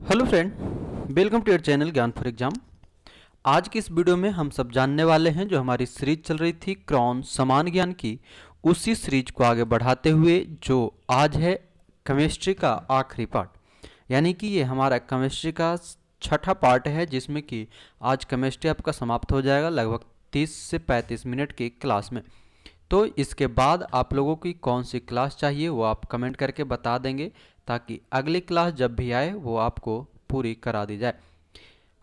Hello friend, welcome to your channel Gyan for exam. आज की इस वीडियो में हम सब जानने वाले हैं जो हमारी सीरीज चल रही थी क्रॉन समान ज्ञान की, उसी सीरीज को आगे बढ़ाते हुए जो आज है केमिस्ट्री का आखिरी पार्ट, यानी कि ये हमारा केमिस्ट्री का छठा पार्ट है जिसमें कि आज केमिस्ट्री आपका समाप्त हो जाएगा लगभग 30 से 35 मिनट की क्लास में। तो इसके बाद आप लोगों की कौन सी क्लास चाहिए वो आप कमेंट करके बता देंगे ताकि अगली क्लास जब भी आए वो आपको पूरी करा दी जाए।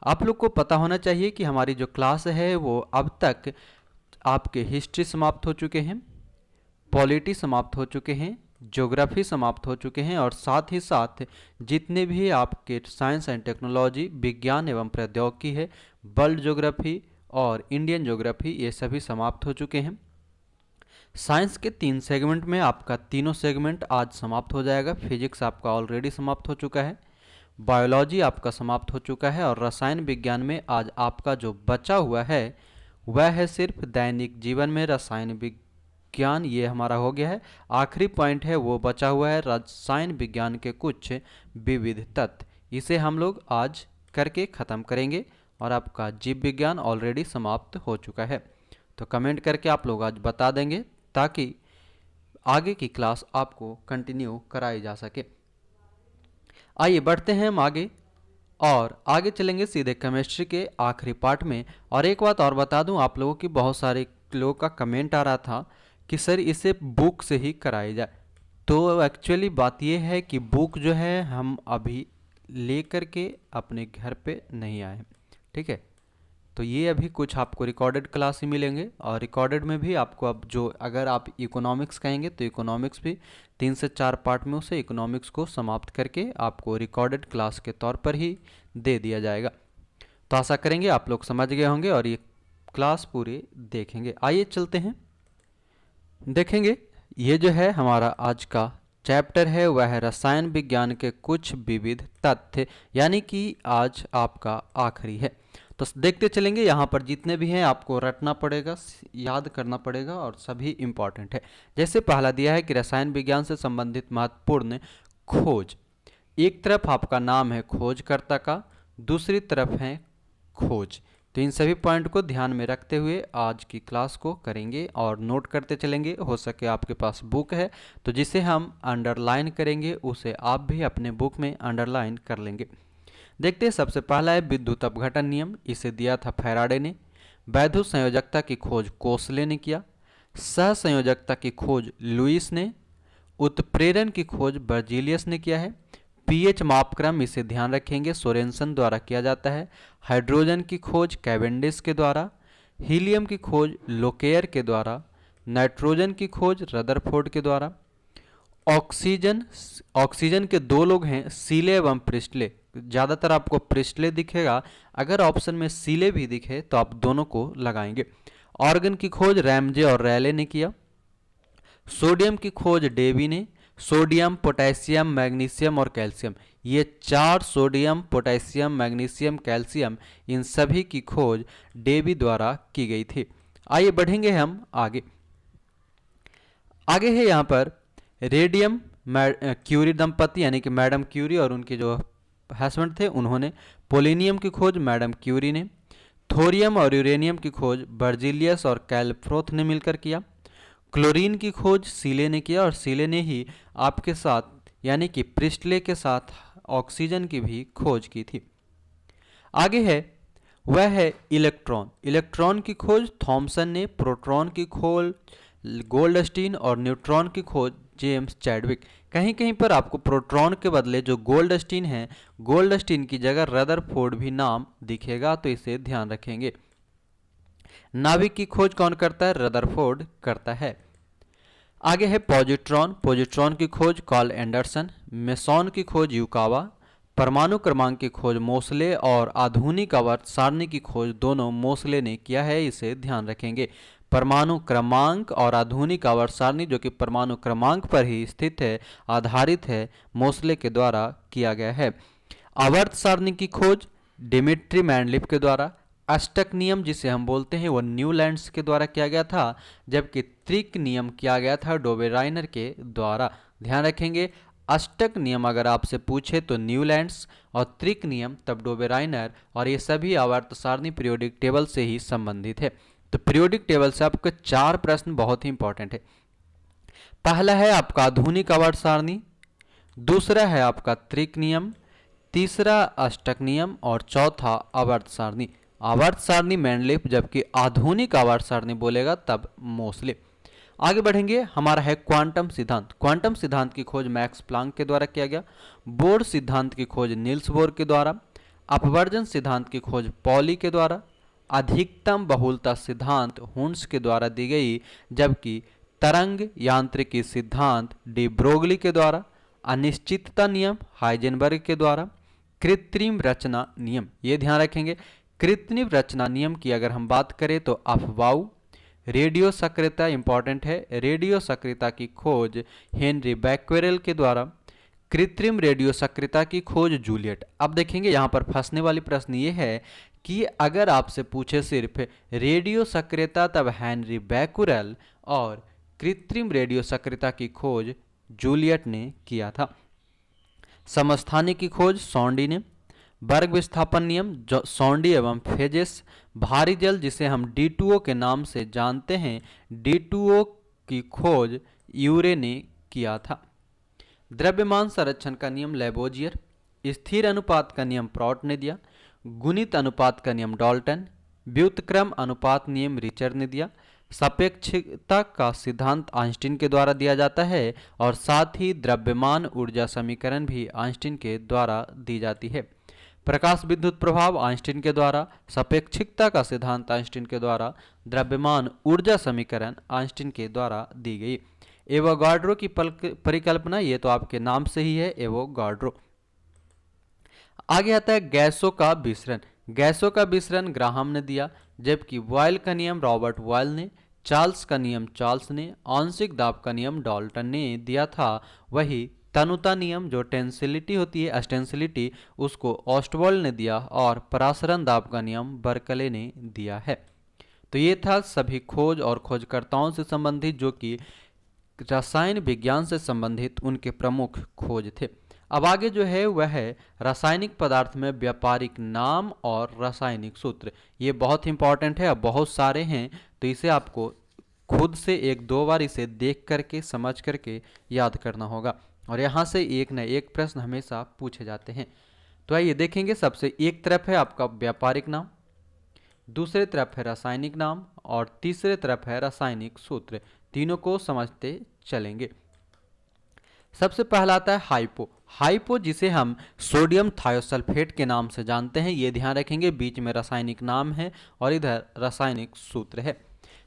आप लोग को पता होना चाहिए कि हमारी जो क्लास है वो अब तक आपके हिस्ट्री समाप्त हो चुके हैं, पॉलिटी समाप्त हो चुके हैं, ज्योग्राफी समाप्त हो चुके हैं और साथ ही साथ जितने भी आपके साइंस एंड टेक्नोलॉजी, विज्ञान एवं प्रौद्योगिकी है, वर्ल्ड ज्योग्राफी और इंडियन ज्योग्राफी, ये सभी समाप्त हो चुके हैं। साइंस के 3 सेगमेंट में आपका तीनों सेगमेंट आज समाप्त हो जाएगा। फिजिक्स आपका ऑलरेडी समाप्त हो चुका है, बायोलॉजी आपका समाप्त हो चुका है और रसायन विज्ञान में आज आपका जो बचा हुआ है वह है सिर्फ दैनिक जीवन में रसायन विज्ञान। ये हमारा हो गया है। आखिरी पॉइंट है वो बचा हुआ है रसायन विज्ञान के कुछ विविध तत्व, इसे हम लोग आज करके ख़त्म करेंगे और आपका जीव विज्ञान ऑलरेडी समाप्त हो चुका है। तो कमेंट करके आप लोग आज बता देंगे ताकि आगे की क्लास आपको कंटिन्यू कराई जा सके। आइए बढ़ते हैं हम आगे और आगे चलेंगे सीधे केमिस्ट्री के आखिरी पार्ट में। और एक बात और बता दूं आप लोगों की, बहुत सारे लोगों का कमेंट आ रहा था कि सर इसे बुक से ही कराई जाए। तो एक्चुअली बात यह है कि बुक जो है हम अभी ले करके अपने घर पे नहीं आए, ठीक है। तो ये अभी कुछ आपको रिकॉर्डेड क्लास ही मिलेंगे और रिकॉर्डेड में भी आपको अब जो अगर आप इकोनॉमिक्स कहेंगे तो इकोनॉमिक्स भी 3 से 4 पार्ट में उसे इकोनॉमिक्स को समाप्त करके आपको रिकॉर्डेड क्लास के तौर पर ही दे दिया जाएगा। तो आशा करेंगे आप लोग समझ गए होंगे और ये क्लास पूरे देखेंगे। आइए चलते हैं, देखेंगे ये जो है हमारा आज का चैप्टर है वह है रसायन विज्ञान के कुछ विविध तथ्य, यानी कि आज आपका आखिरी है। तो देखते चलेंगे, यहाँ पर जितने भी हैं आपको रटना पड़ेगा, याद करना पड़ेगा और सभी इम्पॉर्टेंट है। जैसे पहला दिया है कि रसायन विज्ञान से संबंधित महत्वपूर्ण खोज। एक तरफ आपका नाम है खोजकर्ता का, दूसरी तरफ है खोज। तो इन सभी पॉइंट को ध्यान में रखते हुए आज की क्लास को करेंगे और नोट करते चलेंगे। हो सके आपके पास बुक है तो जिसे हम अंडरलाइन करेंगे उसे आप भी अपने बुक में अंडरलाइन कर लेंगे। देखते हैं, सबसे पहला है विद्युत अपघटन नियम। इसे दिया था फैराडे ने। वैद्युत संयोजकता की खोज कोसले ने किया। सहसंयोजकता की खोज लुईस ने। उत्प्रेरण की खोज बर्जीलियस ने किया है। पीएच मापक्रम, इसे ध्यान रखेंगे, सोरेनसन द्वारा किया जाता है। हाइड्रोजन की खोज कैवेंडिश के द्वारा। हीलियम की खोज लोकेयर के द्वारा। नाइट्रोजन की खोज रदरफोर्ड के द्वारा। ऑक्सीजन के 2 लोग हैं, सीले एवं प्रिस्टले। ज़्यादातर आपको प्रिस्टले दिखेगा, अगर ऑप्शन में सीले भी दिखे तो आप दोनों को लगाएंगे। ऑर्गन की खोज रैमजे और रैले ने किया। सोडियम की खोज डेवी ने। सोडियम, पोटेशियम, मैग्नीशियम और कैल्शियम, ये 4 सोडियम, पोटेशियम, मैग्नीशियम, कैल्शियम, इन सभी की खोज डेवी द्वारा की गई थी। आइए बढ़ेंगे हम आगे। आगे है यहाँ पर रेडियम क्यूरी दंपति, यानी कि मैडम क्यूरी और उनके जो हस्बैंड थे उन्होंने। पोलिनियम की खोज मैडम क्यूरी ने। थोरियम और यूरेनियम की खोज बर्जीलियस और कैलफ्रोथ ने मिलकर किया। क्लोरीन की खोज सीले ने किया और सीले ने ही आपके साथ यानी कि प्रिस्टले के साथ ऑक्सीजन की भी खोज की थी। आगे है वह है इलेक्ट्रॉन। इलेक्ट्रॉन की खोज थॉमसन ने। प्रोटॉन की खोज गोल्डस्टीन और न्यूट्रॉन की खोज जेम्स चैडविक। कहीं कहीं पर आपको प्रोटॉन के बदले जो गोल्डस्टीन है, गोल्डस्टीन की जगह रदरफोर्ड भी नाम दिखेगा, तो इसे ध्यान रखेंगे। नाभिक की खोज कौन करता है? रदरफोर्ड करता है। आगे है पॉजिट्रॉन। पॉजिट्रॉन की खोज कार्ल एंडरसन। मेसॉन की खोज यूकावा। परमाणु क्रमांक की खोज मोसले और आधुनिक आवर्त सारणी की खोज दोनों मोसले ने किया है, इसे ध्यान रखेंगे। परमाणु क्रमांक और आधुनिक आवर्त सारणी जो कि परमाणु क्रमांक पर ही स्थित है, आधारित है, मोसले के द्वारा किया गया है। आवर्त सारणी की खोज डिमिट्री मैंडलिफ के द्वारा। अष्टक नियम जिसे हम बोलते हैं वो न्यूलैंड्स के द्वारा किया गया था, जबकि त्रिक नियम किया गया था डोबेराइनर के द्वारा। ध्यान रखेंगे अष्टक नियम अगर आपसे पूछे तो न्यूलैंड्स, और त्रिक नियम तब डोबेराइनर, और ये सभी आवर्त सारणी पीरियोडिक टेबल से ही संबंधित है। तो पीरियोडिक टेबल से आपके 4 प्रश्न बहुत ही इंपॉर्टेंट है। पहला है आपका आधुनिक आवर्त सारणी, दूसरा है आपका त्रिक नियम, तीसरा अष्टक नियम, और चौथा आवर्त सारणी। आवर्त सारणी मैनलिफ, जबकि आधुनिक आवर्त सारणी बोलेगा तब मोस्टली। आगे बढ़ेंगे, हमारा है क्वांटम सिद्धांत। क्वांटम सिद्धांत की खोज मैक्स प्लांक के द्वारा किया गया। बोर सिद्धांत की खोज नील्स बोर के द्वारा। अपवर्जन सिद्धांत की खोज पॉली के द्वारा। अधिकतम बहुलता सिद्धांत हुन्स के द्वारा दी गई, जबकि तरंग यांत्रिकी सिद्धांत डी ब्रोगली के द्वारा। अनिश्चितता नियम हाइजेनबर्ग के द्वारा। कृत्रिम रचना नियम, ये ध्यान रखेंगे, कृत्रिम रचना नियम की अगर हम बात करें तो अफवाऊ। रेडियो सक्रियता इंपॉर्टेंट है, रेडियो सक्रियता की खोज हेनरी बैक्वेरेल के द्वारा। कृत्रिम रेडियो सक्रियता की खोज जूलियट। अब देखेंगे यहाँ पर फंसने वाली प्रश्न ये है कि अगर आपसे पूछे सिर्फ रेडियो सक्रियता तब हेनरी बैक्वेरेल, और कृत्रिम रेडियो सक्रियता की खोज जूलियट ने किया था। समस्थानी की खोज सॉन्डी ने। वर्ग विस्थापन नियम सॉन्डी एवं फेजेस। भारी जल जिसे हम D2O के नाम से जानते हैं, D2O की खोज यूरे ने किया था। द्रव्यमान संरक्षण का नियम लेबोजियर। स्थिर अनुपात का नियम प्रॉट ने दिया। गुणित अनुपात का नियम डाल्टन। व्युत्क्रम अनुपात नियम रिचर ने दिया। सापेक्षता का सिद्धांत आइंस्टीन के द्वारा दिया जाता है, और साथ ही द्रव्यमान ऊर्जा समीकरण भी आइंस्टीन के द्वारा दी जाती है। प्रकाश विद्युत प्रभाव आइंस्टीन के द्वारा। सापेक्षिकता का सिद्धांत आइंस्टीन के द्वारा। द्रव्यमान ऊर्जा समीकरण आइंस्टीन के द्वारा दी गई। एवोगाड्रो की परिकल्पना, ये तो आपके नाम से ही है, एवोगाड्रो। आगे आता है गैसों का विसरण। गैसों का विसरण ग्राहम ने दिया, जबकि बॉयल का नियम रॉबर्ट बॉयल ने। चार्ल्स का नियम चार्ल्स ने। आंशिक दाब का नियम डाल्टन ने दिया था। वही तनुता नियम जो टेंसिलिटी होती है, अस्टेंसिलिटी, उसको ऑस्टवॉल्ड ने दिया, और परासरण दाब का नियम बर्कले ने दिया है। तो ये था सभी खोज और खोजकर्ताओं से संबंधित, जो कि रसायन विज्ञान से संबंधित उनके प्रमुख खोज थे। अब आगे जो है वह है रासायनिक पदार्थ में व्यापारिक नाम और रासायनिक सूत्र। ये बहुत इंपॉर्टेंट है, अब बहुत सारे हैं, तो इसे आपको खुद से 1-2 बार इसे देख करके समझ करके याद करना होगा, और यहाँ से एक न एक प्रश्न हमेशा पूछे जाते हैं। तो आइए देखेंगे, सबसे एक तरफ है आपका व्यापारिक नाम, दूसरे तरफ है रासायनिक नाम, और तीसरे तरफ है रासायनिक सूत्र। तीनों को समझते चलेंगे। सबसे पहला आता है हाइपो। हाइपो जिसे हम सोडियम थायोसल्फेट के नाम से जानते हैं, ये ध्यान रखेंगे, बीच में रासायनिक नाम है और इधर रासायनिक सूत्र है।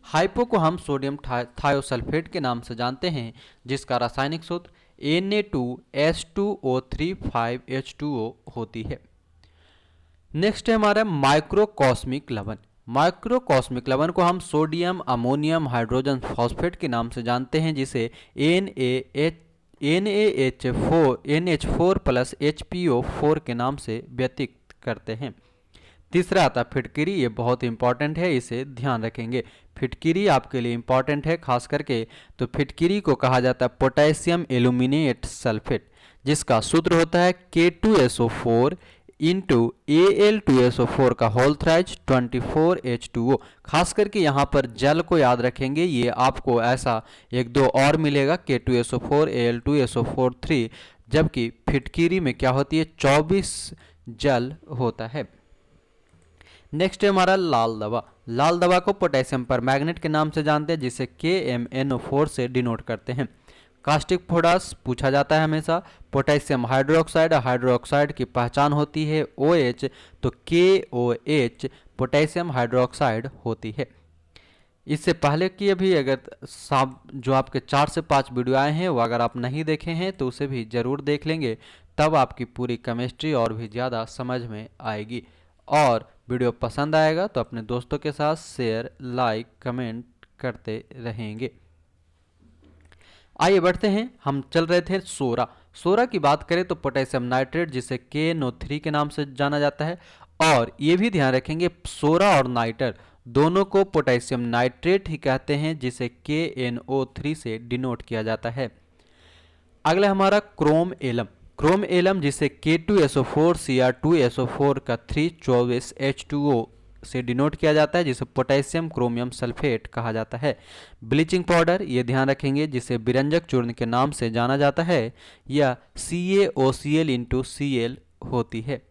हाइपो को हम सोडियम थायोसल्फेट के नाम से जानते हैं, जिसका रासायनिक सूत्र Na2H2O3 होती है। नेक्स्ट है हमारा माइक्रोकॉस्मिक लवण। माइक्रोकॉस्मिक लवण को हम सोडियम अमोनियम हाइड्रोजन फॉस्फेट के नाम से जानते हैं, जिसे NaH4 प्लस HPO4 के नाम से व्यतिरिक्त करते हैं। तीसरा आता फिटकिरी, ये बहुत इंपॉर्टेंट है, इसे ध्यान रखेंगे। फिटकिरी आपके लिए इंपॉर्टेंट है खास करके, तो फिटकिरी को कहा जाता है पोटेशियम एल्यूमिनेट सल्फेट, जिसका सूत्र होता है K2SO4 इंटू Al2SO4 का होल थ्राइज 24H2O। खास करके यहाँ पर जल को याद रखेंगे, ये आपको ऐसा 1-2 और मिलेगा, K2SO4 Al2SO4 3, जबकि फिटकिरी में क्या होती है 24 जल होता है। नेक्स्ट है हमारा लाल दवा। लाल दवा को पोटेशियम परमैंगनेट के नाम से जानते हैं, जिसे KMnO4 से डिनोट करते हैं। कास्टिक फोडास पूछा जाता है हमेशा। पोटेशियम हाइड्रोक्साइड की पहचान होती है OH, तो KOH पोटेशियम हाइड्रोक्साइड होती है। इससे पहले की अभी अगर जो आपके 4 से 5 वीडियो आए हैं, वो अगर आप नहीं देखे हैं तो उसे भी ज़रूर देख लेंगे, तब आपकी पूरी केमिस्ट्री और भी ज़्यादा समझ में आएगी। और वीडियो पसंद आएगा तो अपने दोस्तों के साथ शेयर, लाइक, कमेंट करते रहेंगे। आइए बढ़ते हैं, हम चल रहे थे सोरा। सोरा की बात करें तो पोटेशियम नाइट्रेट, जिसे KNO3 के नाम से जाना जाता है, और ये भी ध्यान रखेंगे सोरा और नाइटर दोनों को पोटेशियम नाइट्रेट ही कहते हैं, जिसे KNO3 से डिनोट किया जाता है। अगला हमारा क्रोम एलम। क्रोम एलम जिसे K2SO4 Cr2SO4 का 324 H2O से डिनोट किया जाता है, जिसे पोटेशियम क्रोमियम सल्फेट कहा जाता है। ब्लीचिंग पाउडर, ये ध्यान रखेंगे, जिसे विरंजक चूर्ण के नाम से जाना जाता है, यह CaOCl होती है।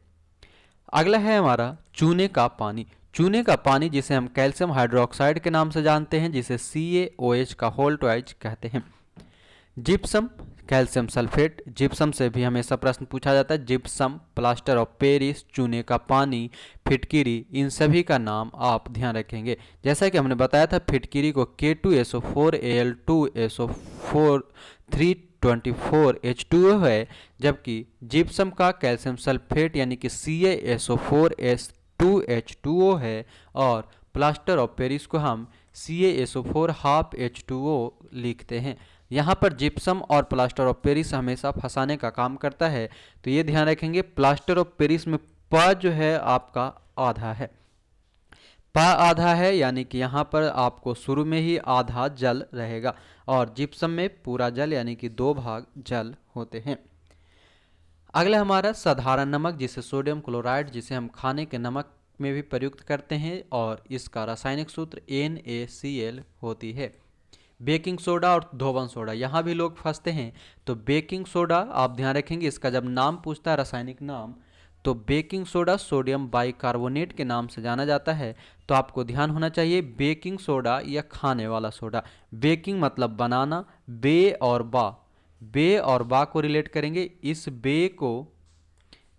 अगला है हमारा चूने का पानी। चूने का पानी जिसे हम कैल्शियम हाइड्रोक्साइड के नाम से जानते हैं, जिसे CaOH का होल ट्वाइज कहते हैं। जिप्सम, कैल्शियम सल्फेट, जिप्सम से भी हमेशा प्रश्न पूछा जाता है। जिप्सम, प्लास्टर ऑफ पेरिस, चूने का पानी, फिटकिरी, इन सभी का नाम आप ध्यान रखेंगे। जैसा कि हमने बताया था, फिटकिरी को K2SO4Al2SO4 324 H2O है, जबकि जिप्सम का कैल्शियम सल्फेट यानी कि CaSO4S2H2O है, और प्लास्टर ऑफ पेरिस को हम CaSO4 हाफ H2O लिखते हैं। यहाँ पर जिप्सम और प्लास्टर ऑफ पेरिस हमेशा फंसाने का काम करता है, तो ये ध्यान रखेंगे। प्लास्टर ऑफ पेरिस में प जो है आपका आधा है, प आधा है, यानी कि यहाँ पर आपको शुरू में ही आधा जल रहेगा, और जिप्सम में पूरा जल यानी कि 2 भाग जल होते हैं। अगला हमारा साधारण नमक, जिसे सोडियम क्लोराइड, जिसे हम खाने के नमक में भी प्रयुक्त करते हैं, और इसका रासायनिक सूत्र NaCl होती है। बेकिंग सोडा और धोवन सोडा, यहाँ भी लोग फंसते हैं। तो बेकिंग सोडा आप ध्यान रखेंगे, इसका जब नाम पूछता है रासायनिक नाम, तो बेकिंग सोडा सोडियम बाइकार्बोनेट के नाम से जाना जाता है। तो आपको ध्यान होना चाहिए, बेकिंग सोडा या खाने वाला सोडा। बेकिंग मतलब बनाना, बे और बा को रिलेट करेंगे।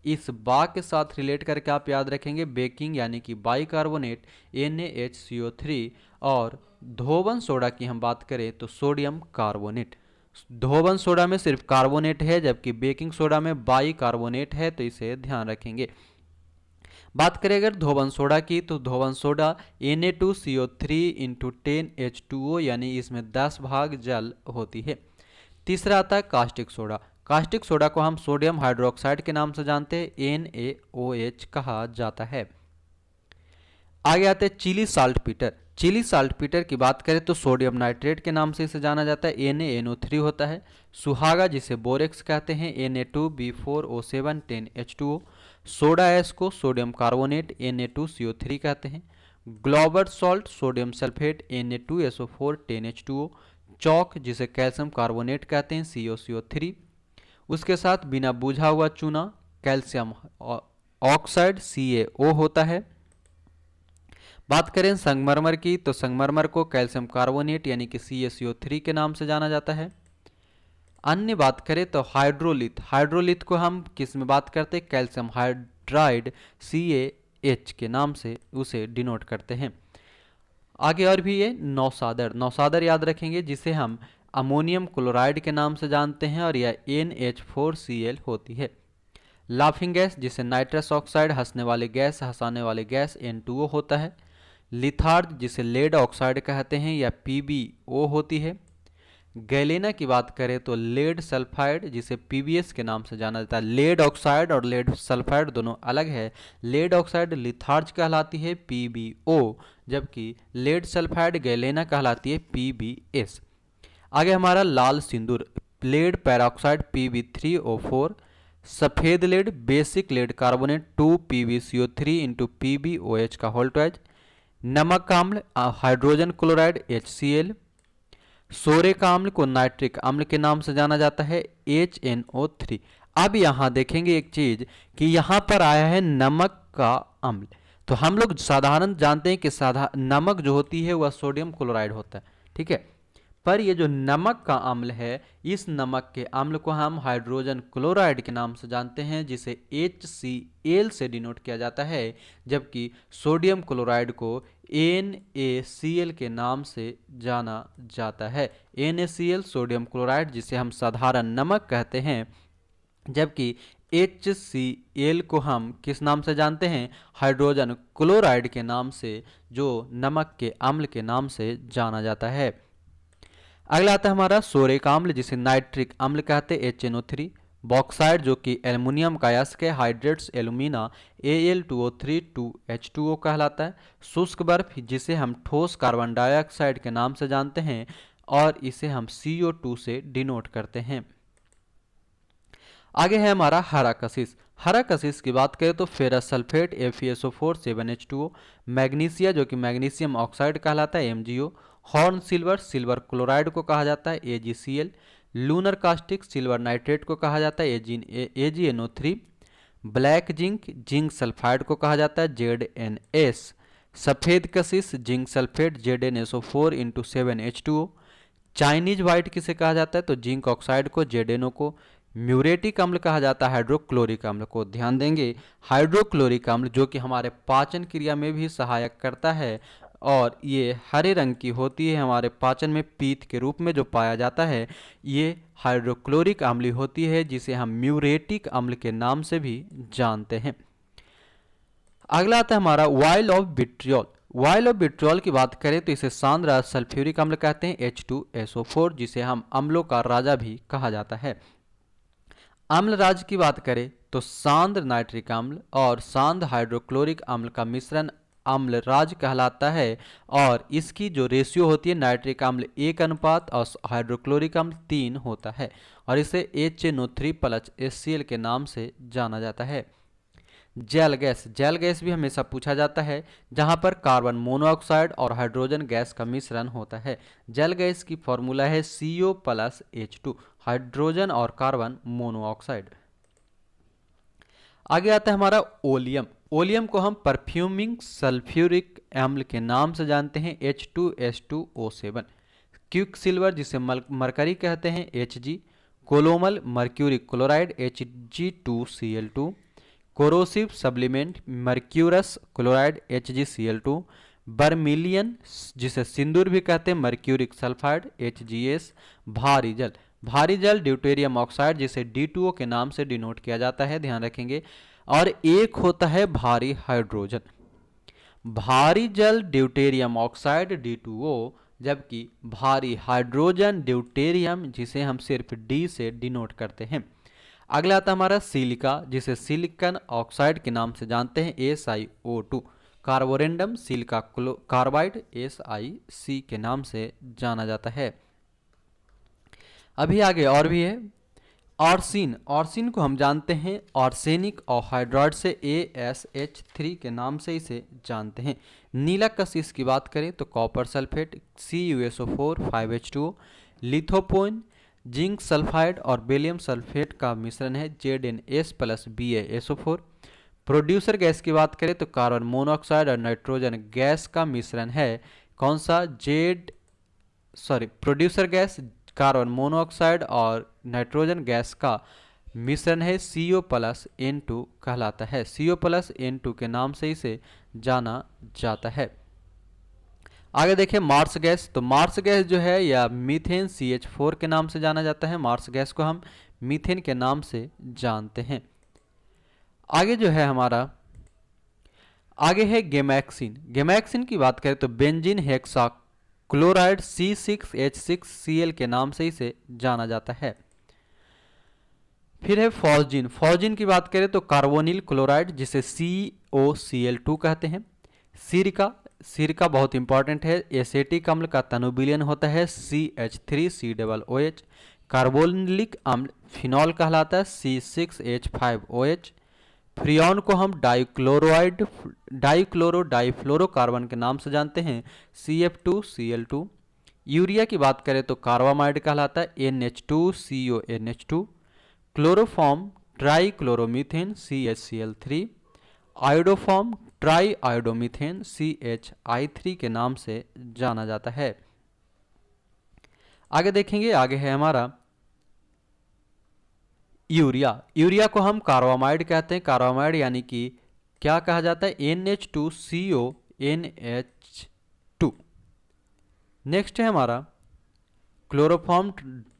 इस बा के साथ रिलेट करके आप याद रखेंगे बेकिंग यानी कि बाइकार्बोनेट NaHCO3, और धोवन सोडा की हम बात करें तो सोडियम कार्बोनेट। धोवन सोडा में सिर्फ कार्बोनेट है, जबकि बेकिंग सोडा में बाइकार्बोनेट है, तो इसे ध्यान रखेंगे। बात करें अगर धोवन सोडा की, तो धोवन सोडा Na2CO3 × 10H2O, यानी इसमें 10 भाग जल होती है। तीसरा आता है कास्टिक सोडा। कास्टिक सोडा को हम सोडियम हाइड्रोक्साइड के नाम से जानते हैं, NaOH कहा जाता है। आगे आते हैं Chile saltpetre. Chile saltpetre की बात करें तो सोडियम नाइट्रेट के नाम से इसे जाना जाता है, NaNO3 होता है। सुहागा, जिसे बोरेक्स कहते हैं, Na2B4O7 10H2O। सोडा ऐश को सोडियम कार्बोनेट Na2CO3 कहते हैं। Glauber's salt, sodium sulphate Na2SO4 10H2O। Chalk, जिसे कैल्शियम कार्बोनेट कहते हैं, COCO3। उसके साथ बिना बुझा हुआ चूना, कैल्शियम ऑक्साइड, CaO होता है। बात करें संगमरमर की, तो संगमरमर को कैल्शियम कार्बोनेट यानी कि CaCO3 के नाम से जाना जाता है। अन्य बात करें तो हाइड्रोलिथ, हाइड्रोलिथ को हम किस में बात करते हैं, कैल्शियम हाइड्राइड CaH के नाम से उसे डिनोट करते हैं। आगे और भी ये नौसादर, नौसादर याद रखेंगे, जिसे हम अमोनियम क्लोराइड के नाम से जानते हैं, और यह NH4Cl होती है। लाफिंग गैस, जिसे नाइट्रस ऑक्साइड, हंसने वाले गैस, हंसाने वाले गैस N2O होता है। लिथार्ज, जिसे लेड ऑक्साइड कहते हैं, या PbO होती है। गैलेना की बात करें तो लेड सल्फाइड, जिसे PbS के नाम से जाना जाता है। लेड ऑक्साइड और लेड सल्फाइड दोनों अलग है। लेड ऑक्साइड लिथार्ज कहलाती है, PbO, जबकि लेड सल्फाइड गैलेना कहलाती है, PbS। आगे हमारा लाल सिंदूर, लेड पैराऑक्साइड Pb3O4। सफ़ेद lead, basic lead carbonate 2PbCO3 × PbOH का होल ट्वाइज। नमक अम्ल, हाइड्रोजन क्लोराइड HCl। सोरे का अम्ल को नाइट्रिक अम्ल के नाम से जाना जाता है, HNO3। अब यहाँ देखेंगे एक चीज कि यहाँ पर आया है नमक का अम्ल, तो हम लोग साधारण जानते हैं कि नमक जो होती है वह सोडियम क्लोराइड होता है, ठीक है। पर ये जो नमक का अम्ल है, इस नमक के अम्ल को हम हाइड्रोजन क्लोराइड के नाम से जानते हैं, जिसे HCl से डिनोट किया जाता है, जबकि सोडियम क्लोराइड को NaCl के नाम से जाना जाता है। NaCl सोडियम क्लोराइड, जिसे हम साधारण नमक कहते हैं, जबकि HCl को हम किस नाम से जानते हैं, हाइड्रोजन क्लोराइड के नाम से, जो नमक के अम्ल के नाम से जाना जाता है। अगला आता है हमारा सोरे का अम्ल, जिसे नाइट्रिक अम्ल कहते हैं, HNO3। बॉक्साइड, जो कि एल्युमिनियम का अयस्क है, हाइड्रेट्स एल्यूमिना, Al2O3 2H2O कहलाता है। शुष्क बर्फ, जिसे हम ठोस कार्बन डाइऑक्साइड के नाम से जानते हैं, और इसे हम CO2 से डिनोट करते हैं। आगे है हमारा हरा कशिश। हरा कशिश की बात करें तो ferrous sulphate FeSO4 7H2O, magnesia जो कि मैग्नीशियम ऑक्साइड कहलाता है MgO, horn silver silver chloride को कहा जाता है AgCl, lunar caustic silver nitrate को कहा जाता है AgNO3, black zinc zinc sulphide को कहा जाता है ZnS, सफ़ेद कशिश zinc sulphate ZnSO4 into 7H2O, Chinese white किसे कहा जाता है तो जिंक ऑक्साइड को ZnO को, म्यूरेटिक अम्ल कहा जाता है हाइड्रोक्लोरिक अम्ल को। ध्यान देंगे हाइड्रोक्लोरिक अम्ल जो कि हमारे पाचन क्रिया में भी सहायक करता है और ये हरे रंग की होती है, हमारे पाचन में पीत के रूप में जो पाया जाता है ये हाइड्रोक्लोरिक अम्ल होती है, जिसे हम म्यूरेटिक अम्ल के नाम से भी जानते हैं। अगला आता है हमारा while of vitriol. While of vitriol की बात करें तो इसे सांद्र सल्फ्यूरिक अम्ल कहते हैं H2SO4, जिसे हम अम्लों का राजा भी कहा जाता है। अम्ल राज की बात करें तो सांद्र नाइट्रिक अम्ल और सांद्र हाइड्रोक्लोरिक अम्ल का मिश्रण अम्ल राज कहलाता है और इसकी जो रेशियो होती है नाइट्रिक अम्ल 1 अनुपात और हाइड्रोक्लोरिक अम्ल 3 होता है और इसे HNO3 प्लस HCl के नाम से जाना जाता है। जैल गैस भी हमेशा पूछा जाता है, जहां पर कार्बन मोनोऑक्साइड और हाइड्रोजन गैस का मिश्रण होता है। जैल गैस की फॉर्मूला है CO प्लस H2, हाइड्रोजन और कार्बन मोनोऑक्साइड। आगे आता है हमारा ओलियम। ओलियम को हम परफ्यूमिंग सल्फ्यूरिक अम्ल के नाम से जानते हैं H2S2O7, क्विक सिल्वर जिसे मरकरी कहते हैं Hg, calomel mercuric chloride Hg2Cl2, corrosive sublimate mercurous chloride HgCl2, vermilion जिसे सिंदूर भी कहते हैं मर्क्यूरिक सल्फाइड HgS, भारी जल ड्यूटेरियम ऑक्साइड जिसे D2O के नाम से डिनोट किया जाता है, ध्यान रखेंगे। और एक होता है भारी हाइड्रोजन, भारी जल ड्यूटेरियम ऑक्साइड D2O, जबकि भारी हाइड्रोजन ड्यूटेरियम जिसे हम सिर्फ D से डिनोट करते हैं। अगला आता हमारा सिलिका जिसे सिलिकन ऑक्साइड के नाम से जानते हैं SiO2, Carborundum silica carbide SiC के नाम से जाना जाता है। अभी आगे और भी है ऑर्सिन को हम जानते हैं ऑर्सेनिक और हाइड्राइड से ASH3 के नाम से इसे जानते हैं। नीला कशिश की बात करें तो copper sulphate CuSO4 5H2O, lithopone zinc sulphide और बेरियम सल्फेट का मिश्रण है ZnS plus BaSO4। Producer gas की बात करें तो कार्बन मोनोऑक्साइड और नाइट्रोजन गैस का मिश्रण है कौन सा प्रोड्यूसर गैस कार्बन मोनोऑक्साइड और नाइट्रोजन गैस का मिश्रण है CO प्लस N2 कहलाता है, CO प्लस N2 के नाम से इसे जाना जाता है। आगे देखें मार्स गैस, तो मार्स गैस जो है या मीथेन CH4 के नाम से जाना जाता है, मार्स गैस को हम मीथेन के नाम से जानते हैं। आगे जो है हमारा आगे है गेमैक्सिन की बात करें तो बेंजीन हेक्सा क्लोराइड C6H6Cl के नाम से इसे जाना जाता है। फिर है फॉस्जिन की बात करें तो कार्बोनिल क्लोराइड जिसे COCl2 कहते हैं। सिरका बहुत इंपॉर्टेंट है, एसेटिक अम्ल का तनु विलयन होता है CH3COOH। कार्बोनिलिक अम्ल फिनॉल कहलाता है C6H5OH। फ्रियॉन को हम डाइफ्लोरोकार्बन के नाम से जानते हैं CF2Cl2। यूरिया की बात करें तो कार्बामाइड कहलाता है NH2CONH2। Chloroform trichloromethane CHCl3। Iodoform triiodomethane CHI3 के नाम से जाना जाता है। आगे देखेंगे, आगे है हमारा यूरिया को हम कार्बामाइड कहते हैं, कार्बामाइड यानी कि क्या कहा जाता है NH2CONH2। नेक्स्ट है हमारा chloroform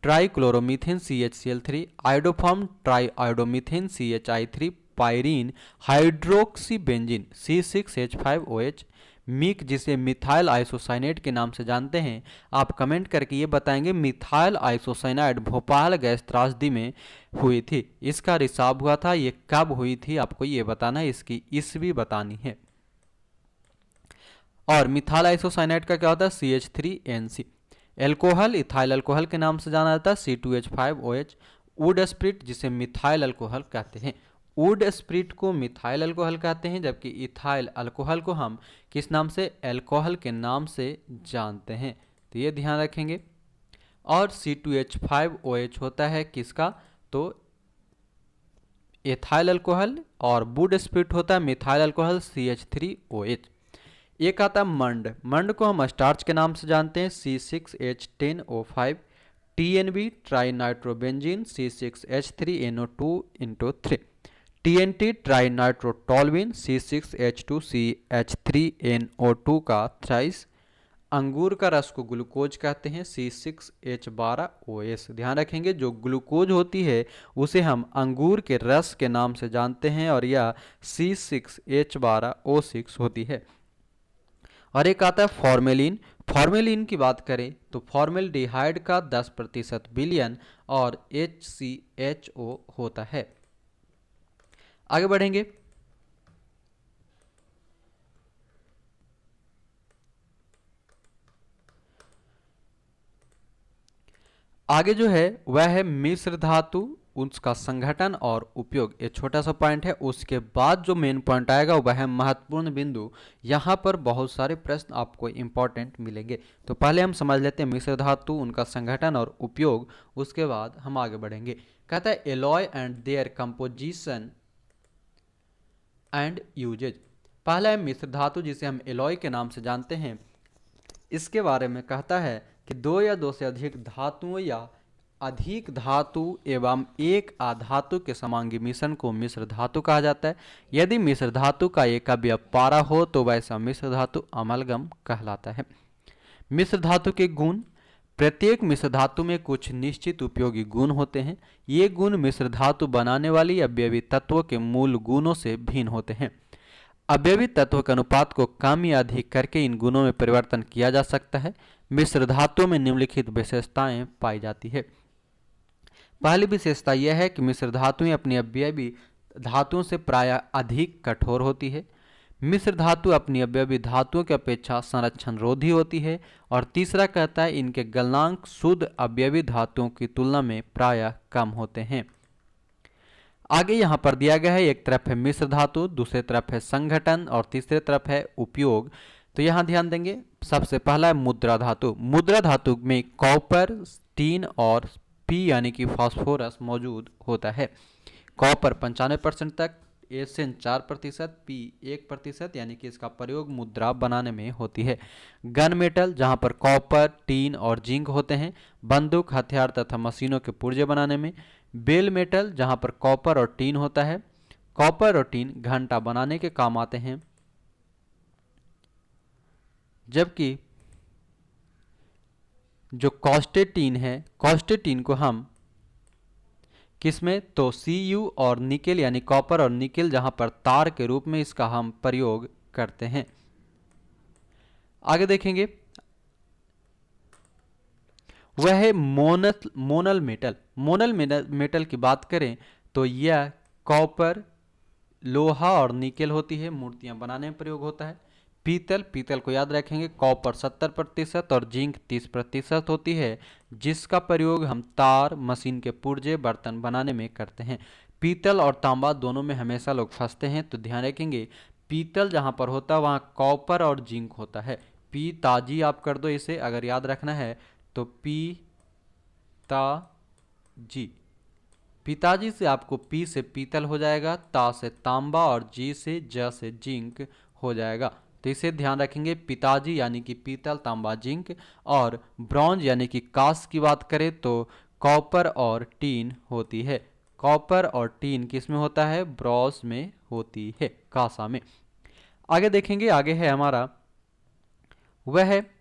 trichloromethane CHCl3, iodoform triiodomethane CHI3, pyrene hydroxybenzene C6H5OH, MIC जिसे मिथाइल आइसोसाइनेट के नाम से जानते हैं। आप कमेंट करके ये बताएंगे मिथाइल आइसोसाइनाइड भोपाल गैस त्रासदी में हुई थी, इसका रिसाव हुआ था, ये कब हुई थी आपको ये बताना है, इसकी ईस्वी बतानी है। और मिथाइल आइसोसाइनाइड का क्या होता है CH3NC। एल्कोहल इथाइल अल्कोहल के नाम से जाना जाता है C2H5OH। वुड स्प्रिट जिसे मिथाइल अल्कोहल कहते हैं। वुड स्प्रिट को मिथाइल अल्कोहल कहते हैं, जबकि इथाइल अल्कोहल को हम किस नाम से, अल्कोहल के नाम से जानते हैं। तो ये ध्यान रखेंगे। और C2H5OH होता है किसका, तो एथाइल अल्कोहल, और वुड स्प्रिट होता है मिथाइल अल्कोहल CH3OH। एक आता है मंड। मंड को हम स्टार्च के नाम से जानते हैं, C6H10O5। TNB trinitrobenzene C6H3NO2 TNT trinitrotoluene C6H2CH3NO2 का थ्राइस। अंगूर का रस को ग्लूकोज कहते हैं, C6H12OS। ध्यान रखेंगे, जो ग्लूकोज होती है उसे हम अंगूर के रस के नाम से जानते हैं और यह C6H12O6 होती है। और एक आता है फॉर्मेलिन। फॉर्मेलिन की बात करें तो फॉर्मेल्डिहाइड का 10% विलयन और HCHO होता है। आगे बढ़ेंगे। आगे जो है वह है मिश्र धातु, उसका संगठन और उपयोग। ये छोटा सा पॉइंट है। उसके बाद जो मेन पॉइंट आएगा वह है महत्वपूर्ण बिंदु। यहाँ पर बहुत सारे प्रश्न आपको इंपॉर्टेंट मिलेंगे। तो पहले हम समझ लेते हैं मिश्र धातु, उनका संगठन और उपयोग, उसके बाद हम आगे बढ़ेंगे। कहता है alloy and their composition and uses. पहला है मिश्र धातु जिसे हम एलॉय के नाम से जानते हैं। इसके बारे में कहता है कि दो या दो से अधिक धातुओं या अधिक धातु एवं एक आधातु के समांगी मिश्रण को मिश्र धातु कहा जाता है। यदि मिश्र धातु का एक अवयव पारा हो तो वैसा मिश्र धातु अमलगम कहलाता है। मिश्र धातु के गुण। प्रत्येक मिश्र धातु में कुछ निश्चित उपयोगी गुण होते हैं। ये गुण मिश्र धातु बनाने वाली अवयवी तत्वों के मूल गुणों से भिन्न होते हैं। अवयवी तत्व के अनुपात को कम या अधिक करके इन गुणों में परिवर्तन किया जा सकता है। मिश्र धातुओं में निम्नलिखित विशेषताएं पाई जाती है। पहली विशेषता यह है कि मिश्र धातुएं अपनी अवयवी धातुओं से प्रायः अधिक कठोर होती है। मिश्र धातु अपनी अवयवी धातुओं की अपेक्षा संरक्षण रोधी होती है। और तीसरा कहता है इनके गलनांक शुद्ध अवयवी धातुओं की तुलना में प्रायः कम होते हैं। आगे यहाँ पर दिया गया है, एक तरफ है मिश्र धातु, दूसरे तरफ है संगठन और तीसरे तरफ है उपयोग। तो यहाँ ध्यान देंगे, सबसे पहला है मुद्रा धातु। मुद्रा धातु में कॉपर, टीन और पी यानी कि फास्फोरस मौजूद होता है। कॉपर 95% तक, एसएन 4%, पी 1%, यानी कि इसका प्रयोग मुद्रा बनाने में होती है। गन मेटल जहाँ पर कॉपर, टीन और जिंक होते हैं, बंदूक, हथियार तथा मशीनों के पुर्जे बनाने में। बेल मेटल जहाँ पर कॉपर और टीन होता है, कॉपर और टीन घंटा बनाने के काम आते हैं। जबकि जो कॉस्टेटीन है, कॉस्टेटीन को हम किसमें, तो Cu और निकेल यानी कॉपर और निकेल जहां पर तार के रूप में इसका हम प्रयोग करते हैं। आगे देखेंगे वह है मोनल मेटल। मोनल मेटल की बात करें तो यह कॉपर, लोहा और निकेल होती है, मूर्तियां बनाने में प्रयोग होता है। पीतल, पीतल को याद रखेंगे, कॉपर 70% और जिंक 30% होती है, जिसका प्रयोग हम तार, मशीन के पुर्जे, बर्तन बनाने में करते हैं। पीतल और तांबा दोनों में हमेशा लोग फंसते हैं, तो ध्यान रखेंगे पीतल जहां पर होता है वहां कॉपर और जिंक होता है। पी ताजी आप कर दो इसे, अगर याद रखना है तो पी ताजी। पिताजी से आपको पी से पीतल हो जाएगा, ता से तांबा और जी से ज से जिंक हो जाएगा। तो इसे ध्यान रखेंगे, पिताजी यानी कि पीतल, तांबा, जिंक। और ब्रॉन्ज यानी कि कांस की बात करें तो कॉपर और टीन होती है। कॉपर और टीन किस में होता है, ब्रॉन्ज में होती है, कांसा में। आगे देखेंगे, आगे है हमारा वह है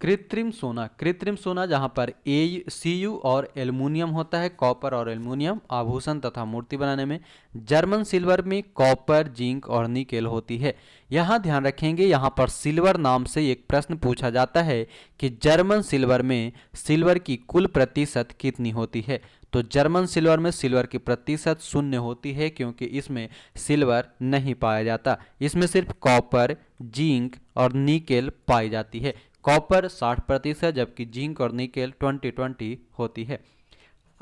कृत्रिम सोना। कृत्रिम सोना जहां पर Cu और एल्युमिनियम होता है, कॉपर और एल्युमिनियम आभूषण तथा मूर्ति बनाने में। जर्मन सिल्वर में कॉपर, जिंक और निकेल होती है। यहां ध्यान रखेंगे, यहां पर सिल्वर नाम से एक प्रश्न पूछा जाता है कि जर्मन सिल्वर में सिल्वर की कुल प्रतिशत कितनी होती है। तो जर्मन सिल्वर में सिल्वर की प्रतिशत 0 होती है, क्योंकि इसमें सिल्वर नहीं पाया जाता। इसमें सिर्फ कॉपर, जिंक और निकेल पाई जाती है। कॉपर 60% जबकि जिंक और निकेल 20-20 होती है।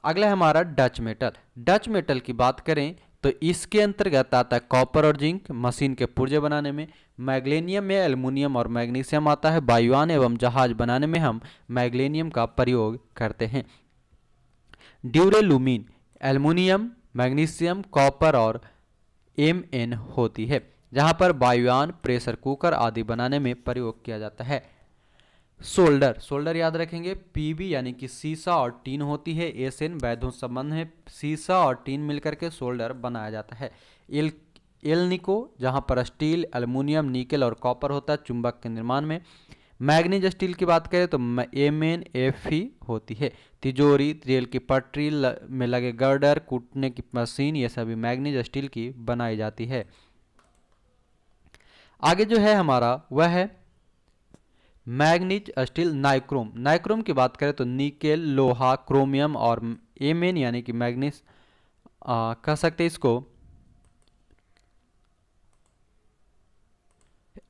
अगला है हमारा डच मेटल। डच मेटल की बात करें तो इसके अंतर्गत आता है कॉपर और जिंक मशीन के पुर्जे बनाने में। मैग्नीशियम में एल्युमिनियम और मैग्नीशियम आता है। वायुयान एवं जहाज बनाने में हम मैग्नीशियम का प्रयोग करते हैं। ड्यूरेलुमीन एल्युमिनियम, मैग्नीशियम, कॉपर और Mn होती है, जहां पर वायुयान, प्रेशर कुकर आदि बनाने में प्रयोग किया जाता है। सोल्डर याद रखेंगे, Pb यानी कि सीसा और टीन होती है। Sn वैधों संबंध है, सीसा और टीन मिलकर के सोल्डर बनाया जाता है। एल्निको जहां पर स्टील, एल्युमिनियम, निकेल और कॉपर होता है चुंबक के निर्माण में। मैग्नीज स्टील की बात करें तो MnFe होती है। तिजोरी, रेल की पटरी में लगे गर्डर, कूटने की मशीन, ये सभी मैग्नीज स्टील की बनाई जाती है। आगे जो है हमारा वह है मैग्नीज स्टील नाइक्रोम। नाइक्रोम की बात करें तो निकेल, लोहा, क्रोमियम और Mn यानी कि मैग्नीज कह सकते हैं इसको,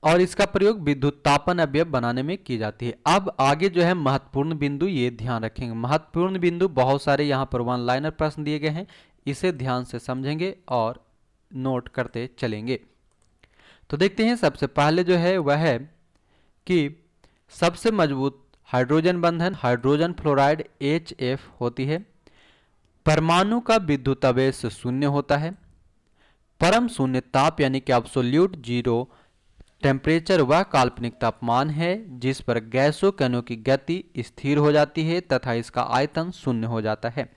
और इसका प्रयोग विद्युत तापन अवयव बनाने में की जाती है। अब आगे जो है महत्वपूर्ण बिंदु, ये ध्यान रखेंगे। महत्वपूर्ण बिंदु बहुत सारे यहाँ पर वन लाइनर प्रश्न दिए गए हैं, इसे ध्यान से समझेंगे और नोट करते चलेंगे। तो देखते हैं सबसे पहले जो है वह है कि सबसे मजबूत हाइड्रोजन बंधन हाइड्रोजन फ्लोराइड HF होती है। परमाणु का विद्युत आवेश शून्य होता है। परम शून्य ताप यानी कि एब्सोल्यूट जीरो टेम्परेचर वह काल्पनिक तापमान है जिस पर गैसों कणों की गति स्थिर हो जाती है तथा इसका आयतन शून्य हो जाता है।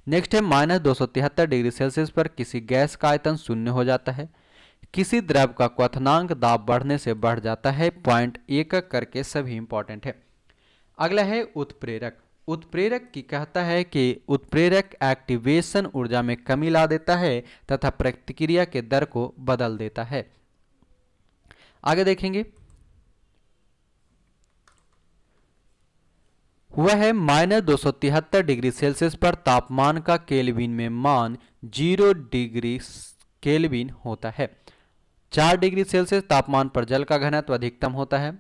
नेक्स्ट है -273 डिग्री सेल्सियस पर किसी गैस का आयतन शून्य हो जाता है। किसी द्रव का क्वथनांक दाब बढ़ने से बढ़ जाता है। पॉइंट एक करके सभी इंपॉर्टेंट है। अगला है उत्प्रेरक। उत्प्रेरक की कहता है कि उत्प्रेरक एक्टिवेशन ऊर्जा में कमी ला देता है तथा प्रतिक्रिया के दर को बदल देता है। आगे देखेंगे वह है -273 डिग्री सेल्सियस पर तापमान का केल्विन में मान 0 डिग्री केल्विन होता है। 4 डिग्री सेल्सियस तापमान पर जल का घनत्व अधिकतम होता है।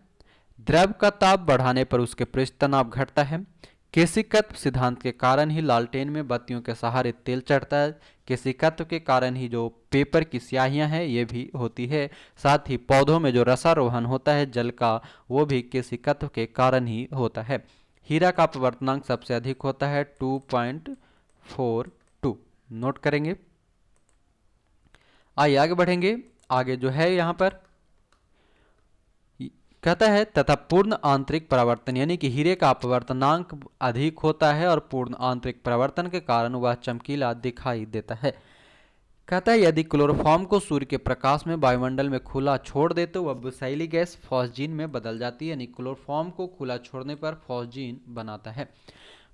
द्रव का ताप बढ़ाने पर उसके पृष्ठ तनाव घटता है। केशिकत्व सिद्धांत के कारण ही लालटेन में बत्तियों के सहारे तेल चढ़ता है। केशिकत्व के कारण ही जो पेपर की स्याहियां हैं ये भी होती है। साथ ही पौधों में जो रसारोहण होता है जल का, वो भी केशिकत्व के कारण ही होता है। हीरा का अपवर्तनांक सबसे अधिक होता है 2.42। नोट करेंगे। आइए आगे बढ़ेंगे। आगे जो है यहाँ पर कहता है तथा पूर्ण आंतरिक परावर्तन यानी कि हीरे का अपवर्तनांक अधिक होता है और पूर्ण आंतरिक परावर्तन के कारण वह चमकीला दिखाई देता है। कहता है यदि क्लोरोफॉर्म को सूर्य के प्रकाश में वायुमंडल में खुला छोड़ दे तो वह विषैली गैस फॉस्जीन में बदल जाती है। यानी क्लोरोफॉर्म को खुला छोड़ने पर फॉस्जीन बनाता है।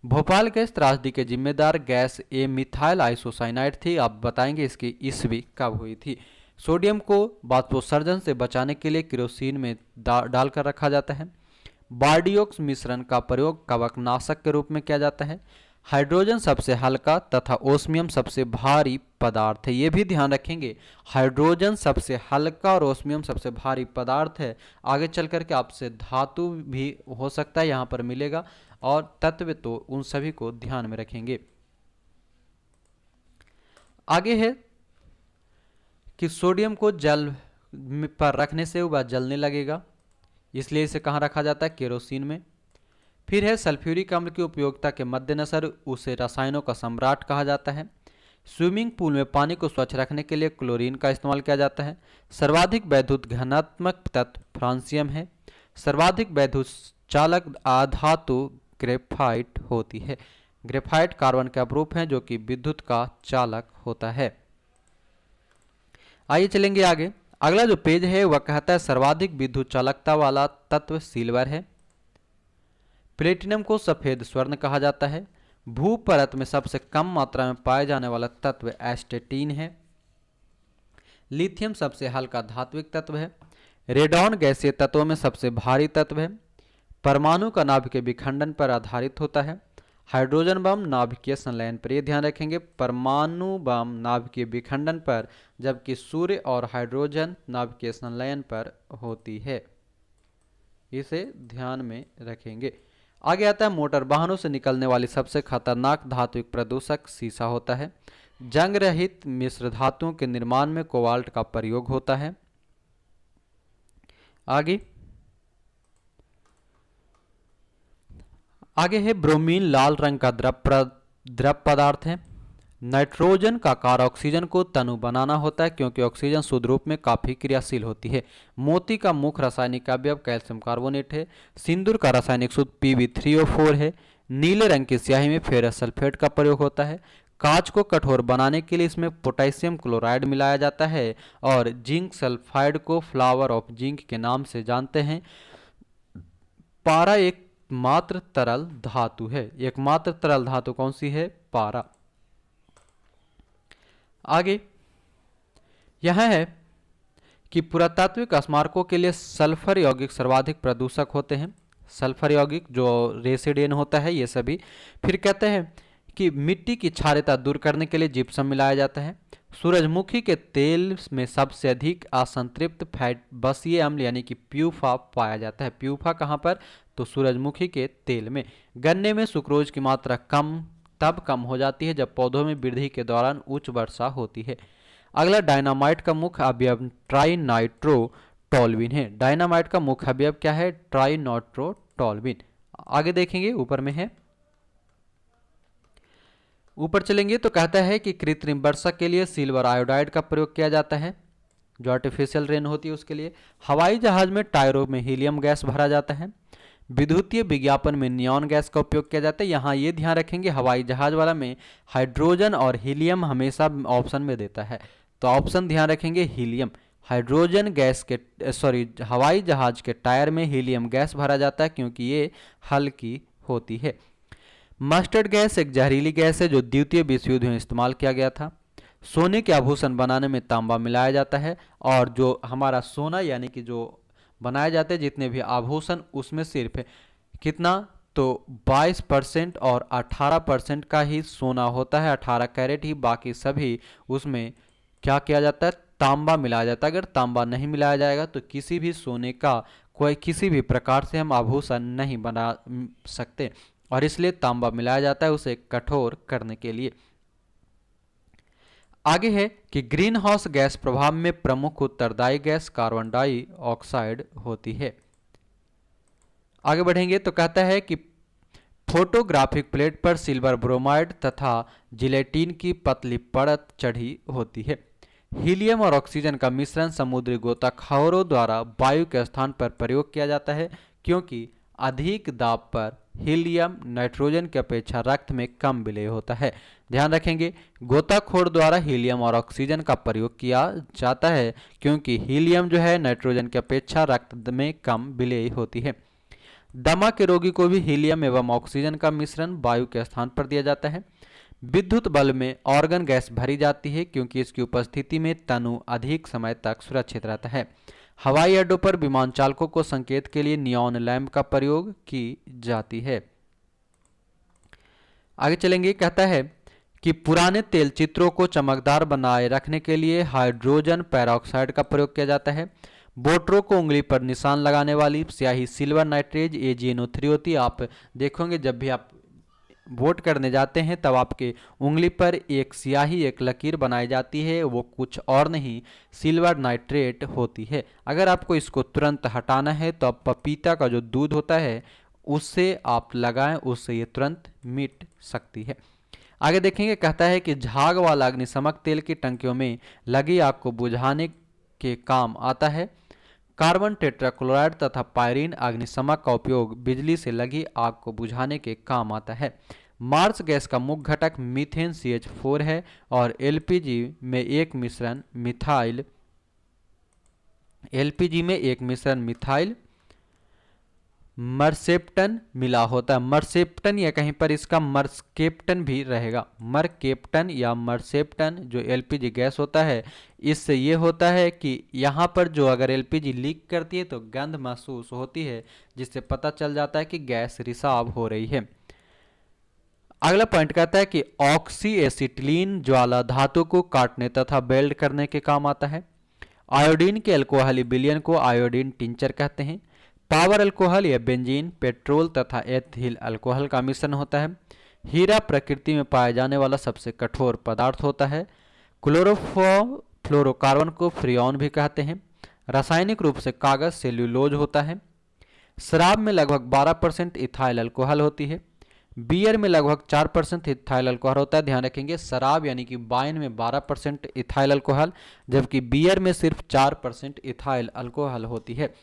भोपाल गैस त्रासदी के जिम्मेदार गैस ए मिथाइल आइसोसाइनाइड थी। आप बताएंगे इसकी ईस्वी कब हुई थी। सोडियम को वाष्पोत्सर्जन से बचाने के लिए केरोसिन में डालकर रखा जाता है। बार्डियोक्स मिश्रण का प्रयोग कवकनाशक के रूप में किया जाता है। हाइड्रोजन सबसे हल्का तथा ओस्मियम सबसे भारी पदार्थ है। ये भी ध्यान रखेंगे, हाइड्रोजन सबसे हल्का और ओस्मियम सबसे भारी पदार्थ है। आगे चल करके आपसे धातु भी हो सकता है यहाँ पर मिलेगा, और तत्व तो उन सभी को ध्यान में रखेंगे। आगे है कि सोडियम को जल पर रखने से वह जलने लगेगा, इसलिए इसे कहाँ रखा जाता है? केरोसिन में। फिर है सल्फ्यूरिक अम्ल की उपयोगिता के मद्देनजर उसे रसायनों का सम्राट कहा जाता है। स्विमिंग पूल में पानी को स्वच्छ रखने के लिए क्लोरीन का इस्तेमाल किया जाता है। सर्वाधिक वैद्युत घनात्मक तत्व फ्रांसियम है। सर्वाधिक वैद्युत चालक अधातु ग्रेफाइट होती है। ग्रेफाइट कार्बन का अपरूप है जो कि विद्युत का चालक होता है। आइए चलेंगे आगे। अगला जो पेज है वह कहता है सर्वाधिक विद्युत चालकता वाला तत्व सिल्वर है। प्लेटिनम को सफेद स्वर्ण कहा जाता है। भू परत में सबसे कम मात्रा में पाए जाने वाला तत्व एस्टेटीन है। लिथियम सबसे हल्का धात्विक तत्व है। रेडॉन गैसीय तत्वों में सबसे भारी तत्व है। परमाणु का नाभिकीय विखंडन पर आधारित होता है। हाइड्रोजन बम नाभिकीय संलयन पर, यह ध्यान रखेंगे, परमाणु बम नाभिकीय विखंडन पर, जबकि सूर्य और हाइड्रोजन नाभिकीय संलयन पर होती है। इसे ध्यान में रखेंगे। आगे आता है मोटर वाहनों से निकलने वाली सबसे खतरनाक धात्विक प्रदूषक सीसा होता है। जंग रहित मिश्र धातुओं के निर्माण में कोबाल्ट का प्रयोग होता है। आगे है ब्रोमीन, लाल रंग का द्रव पदार्थ है। नाइट्रोजन का कार्य ऑक्सीजन को तनु बनाना होता है क्योंकि ऑक्सीजन शुद्ध रूप में काफी क्रियाशील होती है। मोती का मुख्य रासायनिक अवयव कैल्शियम कार्बोनेट है। सिंदूर का रासायनिक सूत्र Pb3O4 है। नीले रंग की स्याही में फेरस सल्फेट का प्रयोग होता है। कांच को कठोर बनाने के लिए इसमें पोटेशियम क्लोराइड मिलाया जाता है और जिंक सल्फाइड को फ्लावर ऑफ जिंक के नाम से जानते हैं। पारा एकमात्र तरल धातु है। एकमात्र तरल धातु कौन सी है? पारा। आगे यह है कि पुरातात्विक स्मारकों के लिए सल्फर यौगिक सर्वाधिक प्रदूषक होते हैं। सल्फर यौगिक जो रेसिडियन होता है ये सभी। फिर कहते हैं कि मिट्टी की क्षारीयता दूर करने के लिए जिप्सम मिलाया जाता है। सूरजमुखी के तेल में सबसे अधिक असंतृप्त फैट बसीय अम्ल यानी कि प्यूफा पाया जाता है। प्यूफा कहाँ पर? तो सूरजमुखी के तेल में। गन्ने में सुक्रोज की मात्रा तब कम हो जाती है जब पौधों में वृद्धि के दौरान उच्च वर्षा होती है। अगला डायनामाइट का मुख्य अवयव ट्राइनाइट्रोटोल्यूइन है। डायनामाइट का मुख्य अवयव क्या है? ट्राइनाइट्रोटोल्यूइन। आगे देखेंगे, ऊपर में है। ऊपर चलेंगे तो कहता है कि कृत्रिम वर्षा के लिए सिल्वर आयोडाइड का प्रयोग किया जाता है, जो आर्टिफिशियल रेन होती है उसके लिए। हवाई जहाज में टायरों में हीलियम गैस भरा जाता है। विद्युतीय विज्ञापन में नियॉन गैस का उपयोग किया जाता है। यहाँ ये ध्यान रखेंगे हवाई जहाज वाला में हाइड्रोजन और हीलियम हमेशा ऑप्शन में देता है, तो ऑप्शन ध्यान रखेंगे हीलियम। हाइड्रोजन गैस के हवाई जहाज के टायर में हीलियम गैस भरा जाता है क्योंकि ये हल्की होती है। मस्टर्ड गैस एक जहरीली गैस है जो द्वितीय विश्व युद्ध में इस्तेमाल किया गया था। सोने के आभूषण बनाने में तांबा मिलाया जाता है और जो हमारा सोना यानी कि जो बनाए जाते हैं जितने भी आभूषण उसमें सिर्फ कितना तो 22% और 18% का ही सोना होता है, 18 कैरेट ही। बाकी सभी उसमें क्या किया जाता है? तांबा मिलाया जाता है। अगर तांबा नहीं मिलाया जाएगा तो किसी भी सोने का कोई किसी भी प्रकार से हम आभूषण नहीं बना सकते और इसलिए तांबा मिलाया जाता है उसे कठोर करने के लिए। आगे है कि ग्रीन हाउस गैस प्रभाव में प्रमुख उत्तरदायी गैस कार्बन डाइऑक्साइड होती है। आगे बढ़ेंगे तो कहता है कि फोटोग्राफिक प्लेट पर सिल्वर ब्रोमाइड तथा जिलेटिन की पतली परत चढ़ी होती है। हीलियम और ऑक्सीजन का मिश्रण समुद्री गोताखोरों द्वारा वायु के स्थान पर प्रयोग किया जाता है क्योंकि अधिक दाब पर हीलियम नाइट्रोजन की अपेक्षा रक्त में कम विलेय होता है। ध्यान रखेंगे गोताखोर द्वारा हीलियम और ऑक्सीजन का प्रयोग किया जाता है क्योंकि हीलियम जो है नाइट्रोजन की अपेक्षा रक्त में कम विलेय होती है। दमा के रोगी को भी हीलियम एवं ऑक्सीजन का मिश्रण वायु के स्थान पर दिया जाता है। विद्युत बल्ब में ऑर्गन गैस भरी जाती है क्योंकि इसकी उपस्थिति में तनु अधिक समय तक सुरक्षित रहता है। हवाई अड्डों पर विमान चालकों को संकेत के लिए नियॉन लैंप का प्रयोग की जाती है। आगे चलेंगे, कहता है कि पुराने तेल चित्रों को चमकदार बनाए रखने के लिए हाइड्रोजन पेरोक्साइड का प्रयोग किया जाता है। वोटरों को उंगली पर निशान लगाने वाली स्याही सिल्वर नाइट्रेज AgNO3 होती है। आप देखोगे जब भी आप वोट करने जाते हैं तब आपके उंगली पर एक स्याही एक लकीर बनाई जाती है, वो कुछ और नहीं सिल्वर नाइट्रेट होती है। अगर आपको इसको तुरंत हटाना है तो आप पपीता का जो दूध होता है उससे आप लगाएं, उससे ये तुरंत मिट सकती है। आगे देखेंगे, कहता है कि झाग वाला अग्निशमक तेल की टंकियों में लगी आग को बुझाने के काम आता है। कार्बन टेट्राक्लोराइड तथा पायरीन अग्निशमक का उपयोग बिजली से लगी आग को बुझाने के काम आता है। मार्स गैस का मुख्य घटक मीथेन CH4 है और LPG में एक मिश्रण मिथाइल मर्सेप्टन मिला होता है। मर्सेप्टन या कहीं पर इसका मर्सकेप्टन भी रहेगा। मरकेप्टन या मर्सेप्टन जो LPG गैस होता है, इससे ये होता है कि यहाँ पर जो अगर LPG लीक करती है तो गंध महसूस होती है जिससे पता चल जाता है कि गैस रिसाव हो रही है। अगला पॉइंट कहता है कि ऑक्सी एसिटिलीन ज्वाला धातु को काटने तथा वेल्ड करने के काम आता है। आयोडीन के अल्कोहली विलयन को आयोडीन टिंचर कहते हैं। पावर अल्कोहल या बेंजीन पेट्रोल तथा एथिल अल्कोहल का मिश्रण होता है। हीरा प्रकृति में पाया जाने वाला सबसे कठोर पदार्थ होता है। क्लोरोफ्लोरोकार्बन को फ्रियोन भी कहते हैं। रासायनिक रूप से कागज सेल्यूलोज होता है। शराब में लगभग 12% इथाइल अल्कोहल होती है। बियर में लगभग 4% इथाइल अल्कोहल होता है। ध्यान रखेंगे, शराब यानी कि वाइन में 12% इथाइल अल्कोहल, जबकि बियर में सिर्फ 4% इथाइल अल्कोहल होती है।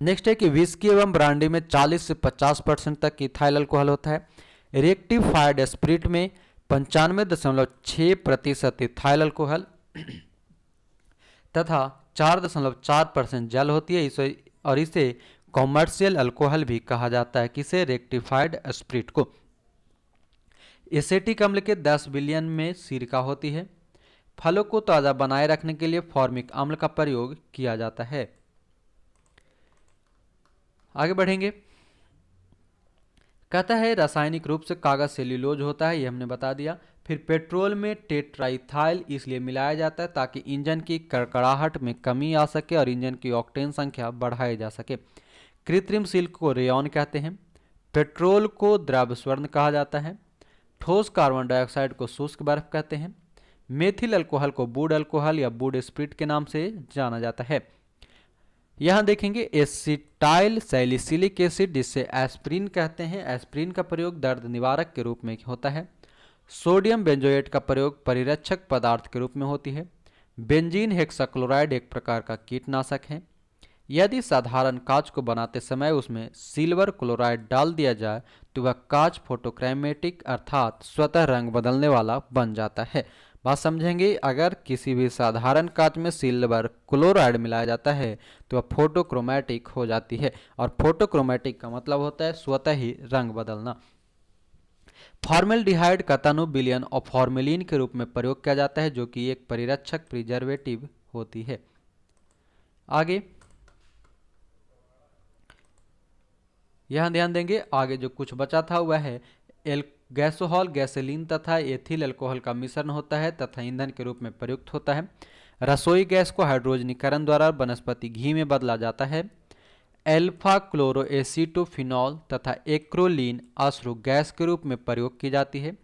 नेक्स्ट है कि विस्की एवं ब्रांडी में 40 से 50% तक इथाइल अल्कोहल होता है। रेक्टिफाइड स्पिरिट में 95.6% इथाइल अल्कोहल तथा 4.4% जल होती है। इसे कॉमर्शियल अल्कोहल भी कहा जाता है। किसे? रेक्टिफाइड स्पिरिट को। एसेटिक अम्ल के 10 बिलियन में सिरका होती है। फलों को ताज़ा बनाए रखने के लिए फॉर्मिक अम्ल का प्रयोग किया जाता है। आगे बढ़ेंगे। कहता है रासायनिक रूप से कागज सेल्यूलोज होता है, ये हमने बता दिया। फिर पेट्रोल में टेट्राइथाइल इसलिए मिलाया जाता है ताकि इंजन की कड़कड़ाहट में कमी आ सके और इंजन की ऑक्टेन संख्या बढ़ाई जा सके। कृत्रिम सिल्क को रेयॉन कहते हैं। पेट्रोल को द्रव स्वर्ण कहा जाता है। ठोस कार्बन डाइऑक्साइड को शुष्क बर्फ कहते हैं। मेथिल अल्कोहल को वुड अल्कोहल या वुड स्पिरिट के नाम से जाना जाता है। यहाँ देखेंगे एसिटाइल सैलिसिलिक एसिड, जिसे एस्प्रिन कहते हैं। एस्प्रिन का प्रयोग दर्द निवारक के रूप में होता है। सोडियम बेंजोएट का प्रयोग परिरक्षक पदार्थ के रूप में होती है। बेंजीन हेक्साक्लोराइड एक प्रकार का कीटनाशक है। यदि साधारण कांच को बनाते समय उसमें सिल्वर क्लोराइड डाल दिया जाए तो वह कांच फोटोक्रोमेटिक अर्थात स्वतः रंग बदलने वाला बन जाता है। बात समझेंगे, अगर किसी भी साधारण कांच में सिल्वर क्लोराइड मिलाया जाता है तो वह फोटोक्रोमेटिक हो जाती है, और फोटोक्रोमेटिक का मतलब होता है स्वतः ही रंग बदलना। फॉर्मेल्डिहाइड का तनु विलयन और फॉर्मेलिन के रूप में प्रयोग किया जाता है, जो कि एक परिरक्षक प्रिजर्वेटिव होती है। आगे यहाँ ध्यान देंगे, आगे जो कुछ बचा था वह है गैसोहॉल गैसोलीन तथा एथिल अल्कोहल का मिश्रण होता है तथा ईंधन के रूप में प्रयुक्त होता है। रसोई गैस को हाइड्रोजनीकरण द्वारा वनस्पति घी में बदला जाता है। एल्फा क्लोरोएसीटोफिनॉल तथा एक्रोलीन अश्रु गैस के रूप में प्रयोग की जाती है।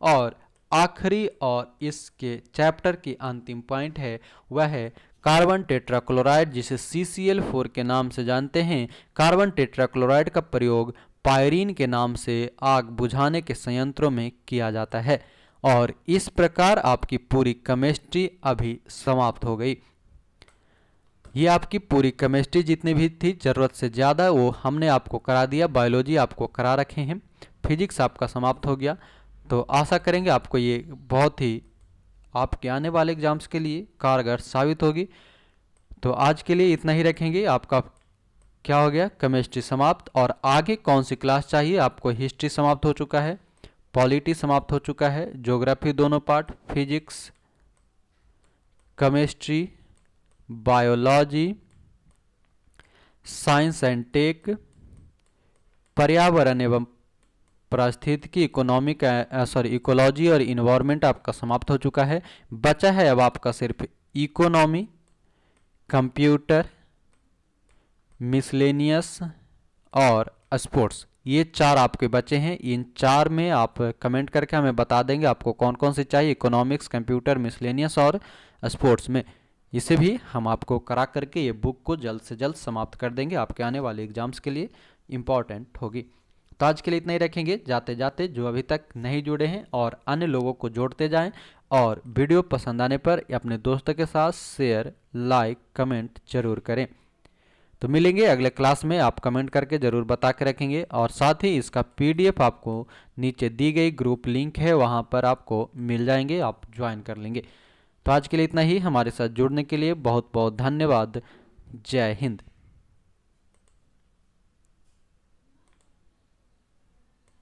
और आखिरी और इसके चैप्टर की अंतिम पॉइंट है वह है कार्बन टेट्राक्लोराइड, जिसे CCl4 के नाम से जानते हैं। कार्बन टेट्राक्लोराइड का प्रयोग पायरीन के नाम से आग बुझाने के संयंत्रों में किया जाता है। और इस प्रकार आपकी पूरी केमिस्ट्री अभी समाप्त हो गई। ये आपकी पूरी केमिस्ट्री जितनी भी थी ज़रूरत से ज़्यादा वो हमने आपको करा दिया। बायोलॉजी आपको करा रखे हैं, फिजिक्स आपका समाप्त हो गया। तो आशा करेंगे आपको ये बहुत ही आपके आने वाले एग्जाम्स के लिए कारगर साबित होगी। तो आज के लिए इतना ही रखेंगे। आपका क्या हो गया? केमिस्ट्री समाप्त। और आगे कौन सी क्लास चाहिए आपको? हिस्ट्री समाप्त हो चुका है, पॉलिटी समाप्त हो चुका है, ज्योग्राफी दोनों part, physics, chemistry, biology, science and tech, पर्यावरण एवं पारिस्थितिकी इकोलॉजी और इन्वायरमेंट आपका समाप्त हो चुका है। बचा है अब आपका सिर्फ इकोनॉमी, कंप्यूटर, मिसलेनियस और स्पोर्ट्स। ये 4 आपके बचे हैं। इन 4 में आप कमेंट करके हमें बता देंगे आपको कौन कौन से चाहिए, इकोनॉमिक्स, कंप्यूटर, मिसलेनियस और स्पोर्ट्स में। इसे भी हम आपको करा करके ये बुक को जल्द से जल्द समाप्त कर देंगे, आपके आने वाले एग्जाम्स के लिए इम्पॉर्टेंट होगी। तो आज के लिए इतना ही रखेंगे। जाते जाते जो अभी तक नहीं जुड़े हैं और अन्य लोगों को जोड़ते जाएं, और वीडियो पसंद आने पर अपने दोस्तों के साथ शेयर, लाइक, कमेंट जरूर करें। तो मिलेंगे अगले क्लास में। आप कमेंट करके ज़रूर बता के रखेंगे, और साथ ही इसका PDF आपको नीचे दी गई ग्रुप लिंक है वहाँ पर आपको मिल जाएंगे, आप ज्वाइन कर लेंगे। तो आज के लिए इतना ही। हमारे साथ जुड़ने के लिए बहुत बहुत धन्यवाद। जय हिंद।